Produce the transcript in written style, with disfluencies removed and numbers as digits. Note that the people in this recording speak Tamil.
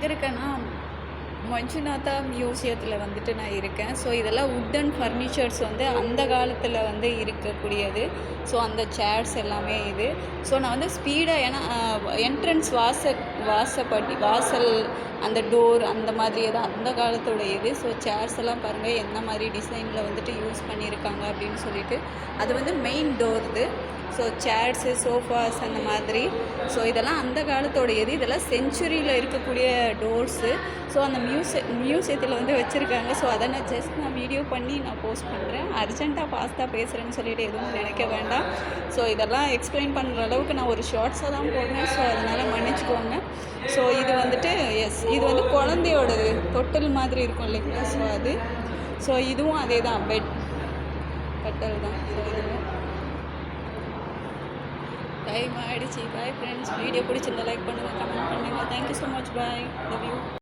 எங்கே இருக்கேன்னா மஞ்சுநாதா மியூசியத்தில் வந்துட்டு நான் இருக்கேன். ஸோ இதெல்லாம் வுட்டன் ஃபர்னிச்சர்ஸ் வந்து அந்த காலத்தில் வந்து இருக்கக்கூடியது. ஸோ அந்த சேர்ஸ் எல்லாமே இது. ஸோ நான் வந்து ஸ்பீடாக ஏன்னா என்ட்ரன்ஸ் வாசல் அந்த டோர் அந்த மாதிரியே தான் அந்த காலத்தோட இது. ஸோ சேர்ஸ் எல்லாம் பாருங்கள் என்ன மாதிரி டிசைனில் வந்துட்டு யூஸ் பண்ணியிருக்காங்க அப்படின்னு சொல்லிட்டு. அது வந்து மெயின் டோர் இது. ஸோ சேர்ஸு சோஃபாஸ் அந்த மாதிரி. ஸோ இதெல்லாம் அந்த காலத்தோட இது. இதெல்லாம் செஞ்சுரியில் இருக்கக்கூடிய டோர்ஸு. ஸோ அந்த மியூசியத்தில் வந்து வச்சுருக்காங்க. ஸோ அதை நான் வீடியோ பண்ணி நான் போஸ்ட் பண்ணுறேன். அர்ஜென்ட்டாக ஃபாஸ்ட்டாக பேசுகிறேன்னு சொல்லிட்டு எதுவும் நினைக்க வேண்டாம். ஸோ இதெல்லாம் எக்ஸ்பிளைன் பண்ணுற அளவுக்கு நான் ஒரு ஷார்ட்ஸாக தான் போடுறேன். ஸோ அதனால் மன்னிச்சுக்கோங்க. ஸோ இது வந்துட்டு இது வந்து குழந்தையோட தொட்டில் மாதிரி இருக்கும் இல்லைங்களா? ஸோ அது ஸோ இதுவும் அதே தான் கட்டல் தான். ஸோ இதுவும் டைம் ஆகிடுச்சு. Bye friends. வீடியோ பிடிச்சிருந்தா லைக் பண்ணுங்கள், கமெண்ட் பண்ணுங்கள். Thank you so much. Bye. Love you.